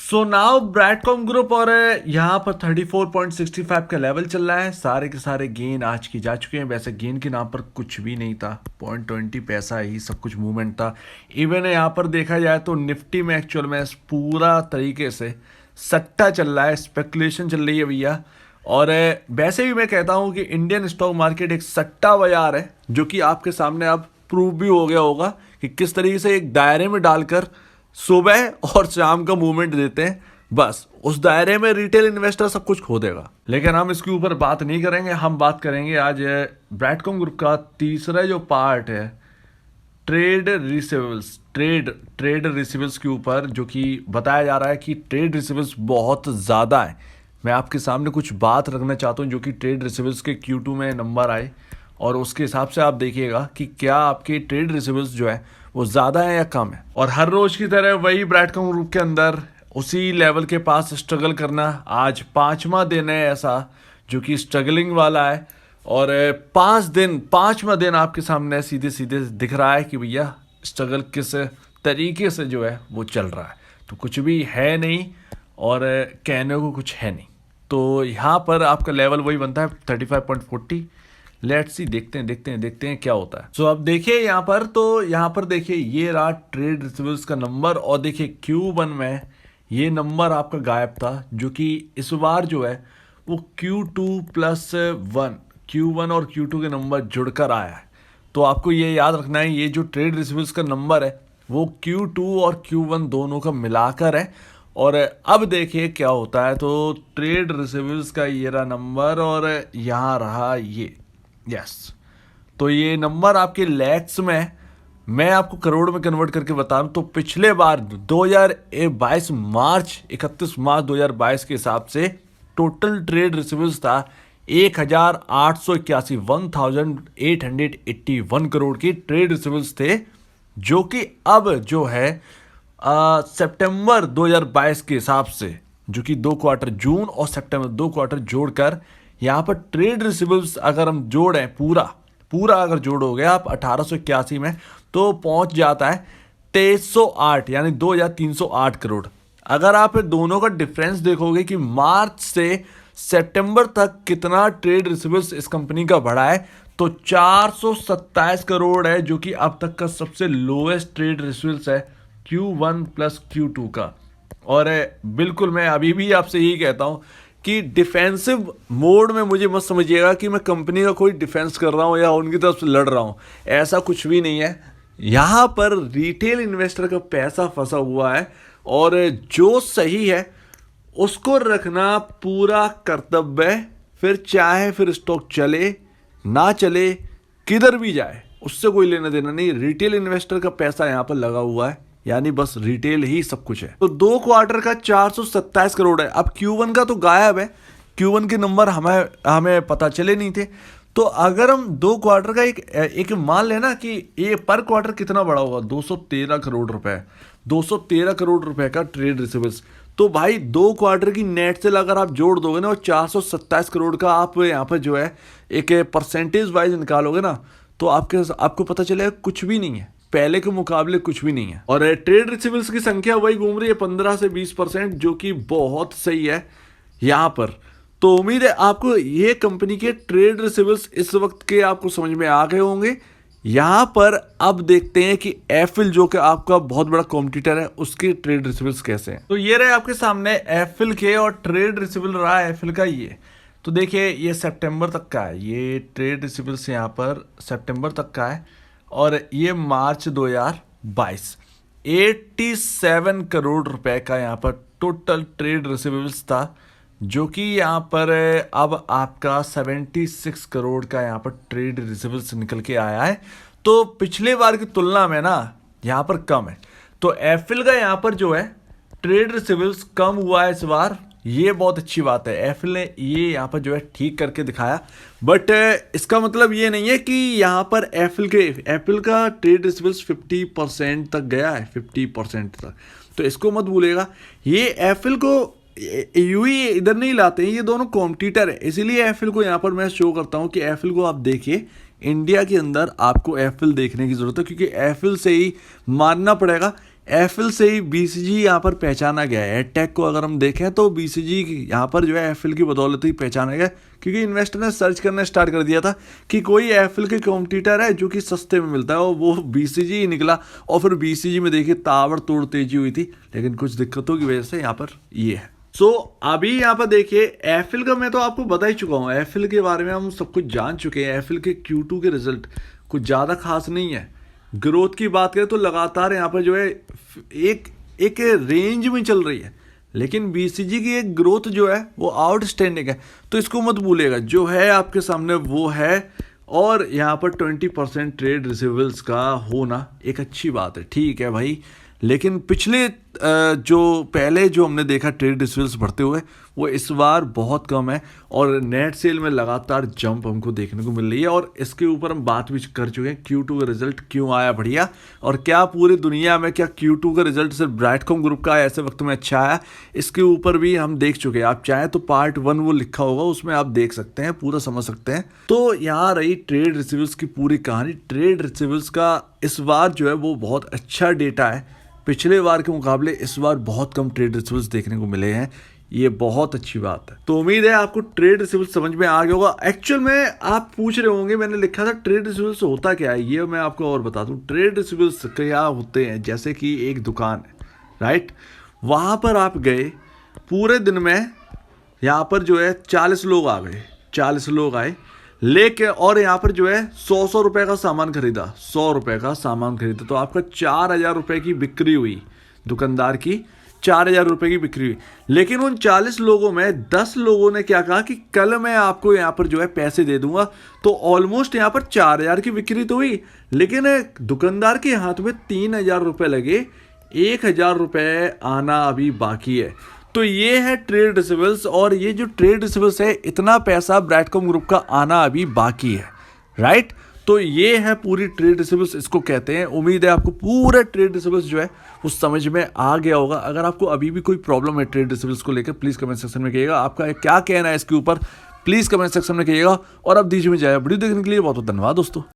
So now ब्रैडकॉम group और यहाँ पर 34.65 का लेवल चल रहा है। सारे के सारे गेन आज की जा चुके हैं। वैसे गेन के नाम पर कुछ भी नहीं था, 0.20 पैसा ही सब कुछ मूवमेंट था। इवन यहाँ पर देखा जाए तो निफ्टी में एक्चुअल में पूरा तरीके से सट्टा चल रहा है, स्पेकुलेशन चल रही है भैया। और वैसे भी मैं कहता हूँ कि इंडियन स्टॉक मार्केट एक सट्टा बाजार है, जो कि आपके सामने अब प्रूव भी हो गया होगा कि किस तरीके से एक दायरे में डालकर सुबह और शाम का मूवमेंट देते हैं। बस उस दायरे में रिटेल इन्वेस्टर सब कुछ खो देगा। लेकिन हम इसके ऊपर बात नहीं करेंगे, हम बात करेंगे आज ब्रैडकॉम ग्रुप का तीसरा जो पार्ट है, ट्रेड रिसीवेबल्स के ऊपर, जो कि बताया जा रहा है कि ट्रेड रिसीवेबल्स बहुत ज़्यादा है। मैं आपके सामने कुछ बात रखना चाहता हूँ जो कि ट्रेड रिसीवेबल्स के Q2 में नंबर आए, और उसके हिसाब से आप देखिएगा कि क्या आपके ट्रेड रिसीवेबल्स जो है वो ज़्यादा है या कम है। और हर रोज़ की तरह वही ब्रैडकॉम ग्रुप के अंदर उसी लेवल के पास स्ट्रगल करना, आज पाँचवा दिन है ऐसा जो कि स्ट्रगलिंग वाला है। और पाँचवा दिन आपके सामने सीधे सीधे दिख रहा है कि भैया स्ट्रगल किस तरीके से जो है वो चल रहा है। तो कुछ भी है नहीं और कहने को कुछ है नहीं। तो यहाँ पर आपका लेवल वही बनता है 35.40। लेट्स सी, देखते हैं क्या होता है। सो अब देखिए यहाँ पर देखिए ये रहा ट्रेड रिसीवेबल्स का नंबर, और देखिए Q1 में ये नंबर आपका गायब था, जो कि इस बार जो है वो Q1 और Q2 के नंबर जुड़कर आया है। तो आपको ये याद रखना है, ये जो ट्रेड रिसीवेबल्स का नंबर है वो Q2 और Q1 दोनों का मिलाकर है। और अब देखिए क्या होता है। तो ट्रेड रिसीवेबल्स का ये रहा नंबर, और यहाँ रहा ये, यस। तो ये नंबर आपके लैक्स में है। मैं आपको करोड़ में कन्वर्ट करके बता दूं तो पिछले बार 2022 मार्च 31 मार्च 2022 के हिसाब से टोटल ट्रेड रिसीवेबल्स था 1881 करोड़ की ट्रेड रिसीवेबल्स थे, जो कि अब जो है सितंबर 2022 के हिसाब से, जो कि 2 क्वार्टर जून और सितंबर 2 क्वार्टर जोड़कर यहाँ पर ट्रेड रिसीवेबल्स अगर हम जोड़ें पूरा अगर जोड़ोगे आप 1881 में, तो पहुंच जाता है 2308 यानी 2308 करोड़। अगर आप दोनों का डिफरेंस देखोगे कि मार्च से सितंबर तक कितना ट्रेड रिसीवेबल्स इस कंपनी का बढ़ा है, तो 427 करोड़ है, जो कि अब तक का सबसे लोएस्ट ट्रेड रिसीवेबल्स है Q1 प्लस Q2 का। और बिल्कुल मैं अभी भी आपसे यही कहता हूं कि डिफेंसिव मोड में मुझे मत समझिएगा कि मैं कंपनी का कोई डिफेंस कर रहा हूं या उनकी तरफ से लड़ रहा हूं। ऐसा कुछ भी नहीं है। यहाँ पर रिटेल इन्वेस्टर का पैसा फंसा हुआ है, और जो सही है उसको रखना पूरा कर्तव्य है। फिर स्टॉक चले ना चले, किधर भी जाए, उससे कोई लेना देना नहीं। रिटेल इन्वेस्टर का पैसा यहाँ पर लगा हुआ है, यानी बस रिटेल ही सब कुछ है। तो 2 क्वार्टर का 427 करोड़ है। अब Q1 का तो गायब है, Q1 के नंबर हमें पता चले नहीं थे। तो अगर हम 2 क्वार्टर का एक मान लेना कि ये पर क्वार्टर कितना बड़ा होगा, 213 करोड़ रुपए, 213 करोड़ रुपए का ट्रेड रिसीवेबल्स। तो भाई 2 क्वार्टर की नेट सेल अगर आप जोड़ दोगे ना, और 427 करोड़ का आप यहाँ पर जो है एक परसेंटेज वाइज निकालोगे ना, तो आपको पता चलेगा कुछ भी नहीं है, पहले के मुकाबले कुछ भी नहीं है। और ट्रेड रिसीवेबल्स की संख्या वही घूम रही है 15 से 20%, जो कि बहुत सही है यहाँ पर। तो उम्मीद है आपको ये कंपनी के ट्रेड रिसीवेबल्स इस वक्त के आपको समझ में आ गए होंगे। यहाँ पर अब देखते हैं कि एफिल, जो कि आपका बहुत बड़ा कॉम्पिटिटर है, उसके ट्रेड रिसीवेबल्स कैसे हैं। तो ये रहे आपके सामने एफिल के, और ट्रेड रिसीवेबल रहा एफिल का ये। तो देखिए ये सितंबर तक का है, ये ट्रेड रिसीवेबल्स यहाँ पर सितंबर तक का है, और ये मार्च 2022 87 करोड़ रुपए का यहाँ पर टोटल ट्रेड रिसीवेबल्स था, जो कि यहाँ पर अब आपका 76 करोड़ का यहाँ पर ट्रेड रिसीवेबल्स निकल के आया है। तो पिछले बार की तुलना में ना यहाँ पर कम है। तो एफिल का यहाँ पर जो है ट्रेड रिसीवेबल्स कम हुआ है इस बार, ये बहुत अच्छी बात है। एफिल ने ये यहाँ पर जो है ठीक करके दिखाया, बट इसका मतलब ये नहीं है कि यहाँ पर एफिल का ट्रेड रिसीवेबल्स 50% तक गया है, 50% तक। तो इसको मत भूलेगा, ये एफिल को यूं ही इधर नहीं लाते हैं, ये दोनों कॉम्पिटिटर है। इसीलिए एफिल को यहाँ पर मैं शो करता हूँ कि एफिल को आप देखिए, इंडिया के अंदर आपको एफिल देखने की जरूरत है, क्योंकि एफिल से ही मानना पड़ेगा एफिल से ही बीसीजी यहाँ पर पहचाना गया है। टेक को अगर हम देखें तो बीसीजी यहाँ पर जो है एफिल की बदौलत ही पहचाना गया, क्योंकि इन्वेस्टर ने सर्च करना स्टार्ट कर दिया था कि कोई एफिल के कॉम्पिटिटर है जो कि सस्ते में मिलता है, और वो बीसीजी ही निकला। और फिर बीसीजी में देखिए ताबड़तोड़ तेजी हुई थी, लेकिन कुछ दिक्कतों की वजह से यहाँ पर ये है। अभी यहाँ पर देखिए एफिल का मैं तो आपको बता ही चुका हूँ, एफिल के बारे में हम सब कुछ जान चुके हैं। एफिल के Q2 के रिजल्ट कुछ ज़्यादा खास नहीं है। ग्रोथ की बात करें तो लगातार यहाँ पर जो है एक रेंज में चल रही है, लेकिन बीसीजी की एक ग्रोथ जो है वो आउटस्टैंडिंग है। तो इसको मत भूलिएगा, जो है आपके सामने वो है। और यहाँ पर 20% ट्रेड रिसीवेबल्स का होना एक अच्छी बात है, ठीक है भाई। लेकिन पिछले पहले जो हमने देखा ट्रेड रिसीवेबल्स बढ़ते हुए, वो इस बार बहुत कम है। और नेट सेल में लगातार जंप हमको देखने को मिल रही है। और इसके ऊपर हम बात भी कर चुके हैं, Q2 का रिजल्ट क्यों आया बढ़िया, और क्या पूरी दुनिया में क्या Q2 का रिजल्ट सिर्फ ब्राइटकॉम ग्रुप का ऐसे वक्त में अच्छा आया, इसके ऊपर भी हम देख चुके हैं। आप चाहें तो पार्ट 1 वो लिखा होगा, उसमें आप देख सकते हैं, पूरा समझ सकते हैं। तो यहाँ रही ट्रेड रिसीवेबल्स की पूरी कहानी। ट्रेड रिसीवेबल्स का इस बार जो है वो बहुत अच्छा डेटा है। पिछले बार के मुकाबले इस बार बहुत कम ट्रेड रिसीवेबल्स देखने को मिले हैं, ये बहुत अच्छी बात है। तो उम्मीद है आपको ट्रेड रिसीवेबल्स समझ में आ गया होगा। एक्चुअल में आप पूछ रहे होंगे मैंने लिखा था ट्रेड रिसीवेबल्स होता क्या है, ये मैं आपको और बता दूं। ट्रेड रिसीवेबल्स क्या होते हैं, जैसे कि एक दुकान है, राइट, वहाँ पर आप गए, पूरे दिन में यहाँ पर जो है 40 लोग आ गए, 40 लोग आए लेके, और यहाँ पर जो है 100 रुपए का सामान खरीदा, 100 रुपए का सामान खरीदा, तो आपका 4000 रुपए की बिक्री हुई, दुकानदार की 4000 रुपए की बिक्री हुई। लेकिन उन 40 लोगों में 10 लोगों ने क्या कहा कि कल मैं आपको यहाँ पर जो है पैसे दे दूंगा। तो ऑलमोस्ट यहाँ पर 4000 की बिक्री तो हुई, लेकिन दुकानदार के हाथ में 3000 रुपए लगे, 1000 रुपए आना अभी बाकी है। तो ये है ट्रेड रिसीवेबल्स, और ये जो ट्रेड रिसीवेबल्स है, इतना पैसा ब्राइटकॉम ग्रुप का आना अभी बाकी है, राइट। तो ये है पूरी ट्रेड रिसीवेबल्स, इसको कहते हैं। उम्मीद है आपको पूरा ट्रेड रिसीवेबल्स जो है वो समझ में आ गया होगा। अगर आपको अभी भी कोई प्रॉब्लम है ट्रेड रिसीवेबल्स को लेकर, प्लीज़ कमेंट सेक्शन में कहिएगा। आपका क्या कहना है इसके ऊपर, प्लीज़ कमेंट सेक्शन में कहिएगा। और अब दीजिए मुझे वीडियो देखने के लिए बहुत बहुत धन्यवाद दोस्तों।